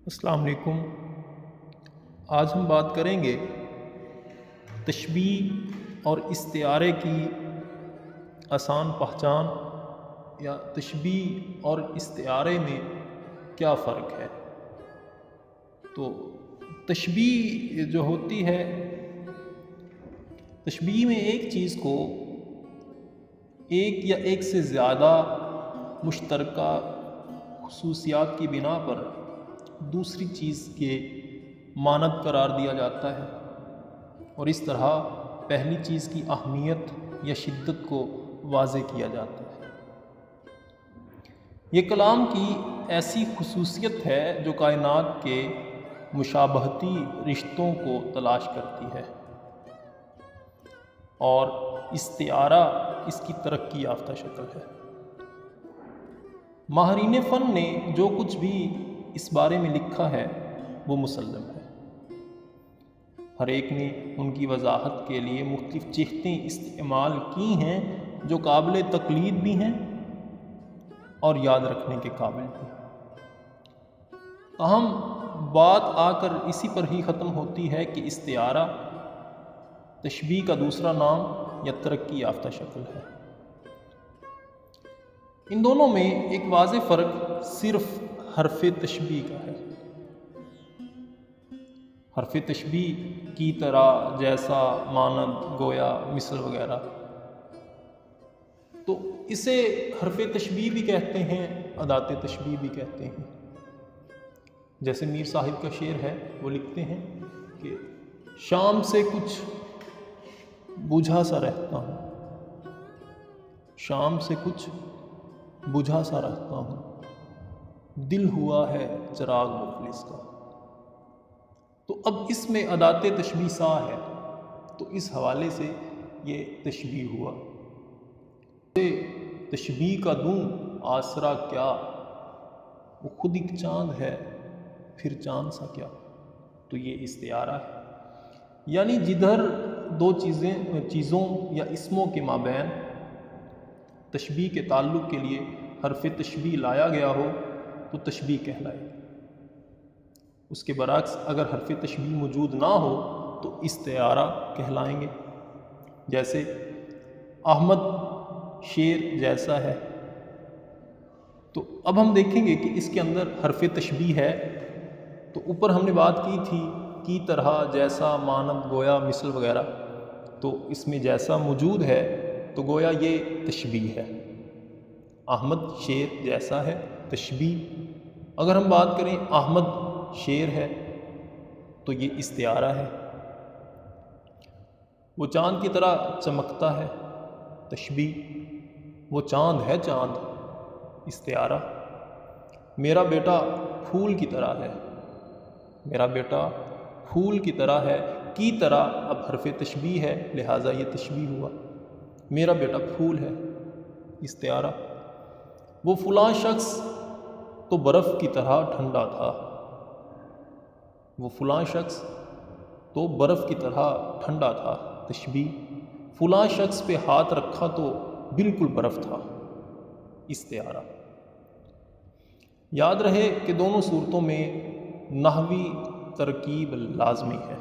السلام علیکم۔ آج ہم بات کریں گے تشبیہ اور استعارے کی آسان پہچان یا تشبیہ اور استعارے میں کیا فرق ہے۔ تو تشبیہ جو ہوتی ہے، تشبیہ میں ایک چیز کو ایک یا ایک سے زیادہ مشترکہ خصوصیات کی بنا پر دوسری چیز کے مانند قرار دیا جاتا ہے، اور اس طرح پہلی چیز کی اہمیت یا شدت کو واضح کیا جاتا ہے۔ یہ کلام کی ایسی خصوصیت ہے جو کائنات کے مشابہتی رشتوں کو تلاش کرتی ہے، اور استعارہ اس کی ترقی یافتہ شکل ہے۔ ماہرین فن نے جو کچھ بھی اس بارے میں لکھا ہے وہ مسلم ہے۔ ہر ایک نے ان کی وضاحت کے لیے مختلف چیختیں استعمال کی ہیں جو قابل تقلید بھی ہیں اور یاد رکھنے کے قابل بھی۔ تاہم بات آ کر اسی پر ہی ختم ہوتی ہے کہ استعارہ تشبیہ کا دوسرا نام یا ترقی یافتہ شکل ہے۔ ان دونوں میں ایک واضح فرق صرف حرف تشبیہ کا ہے۔ حرف تشبیہ کی طرح، جیسا، مانند، گویا، مثل وغیرہ، تو اسے حرف تشبیہ بھی کہتے ہیں، ادات تشبیہ بھی کہتے ہیں۔ جیسے میر صاحب کا شعر ہے، وہ لکھتے ہیں کہ شام سے کچھ بجھا سا رہتا ہوں، شام سے کچھ بجھا سا رہتا ہوں، دل ہوا ہے چراغ مفلس کا۔ تو اب اس میں ادات تشبیہ سا ہے، تو اس حوالے سے یہ تشبیہ ہوا۔ تشبیہ کا دوں آسرا کیا، وہ خود ایک چاند ہے پھر چاند سا کیا۔ تو یہ استعارہ ہے، یعنی جدھر دو چیزوں یا اسموں کے مابین تشبیہ کے تعلق کے لیے حرف تشبیہ لایا گیا ہو تو تشبیہ کہلائے گی۔ اس کے برعکس اگر حرف تشبیہ موجود نہ ہو تو استعارہ کہلائیں گے۔ جیسے احمد شیر جیسا ہے، تو اب ہم دیکھیں گے کہ اس کے اندر حرف تشبیہ ہے۔ تو اوپر ہم نے بات کی تھی کی طرح، جیسا، مانند، گویا، مثل وغیرہ، تو اس میں جیسا موجود ہے تو گویا یہ تشبیہ ہے۔ احمد شیر جیسا ہے، تشبیہ۔ اگر ہم بات کریں احمد شیر ہے تو یہ استعارہ ہے۔ وہ چاند کی طرح چمکتا ہے، تشبیہ۔ وہ چاند ہے چاند، استعارہ۔ میرا بیٹا پھول کی طرح ہے، میرا بیٹا پھول کی طرح ہے، کی طرح اب حرف تشبیہ ہے، لہٰذا یہ تشبیہ ہوا۔ میرا بیٹا پھول ہے، استعارہ۔ وہ فلاں شخص تو برف کی طرح ٹھنڈا تھا، وہ فلاں شخص تو برف کی طرح ٹھنڈا تھا، تشبیہ۔ فلاں شخص پہ ہاتھ رکھا تو بالکل برف تھا، استعارہ۔ یاد رہے کہ دونوں صورتوں میں نحوی ترکیب لازمی ہے۔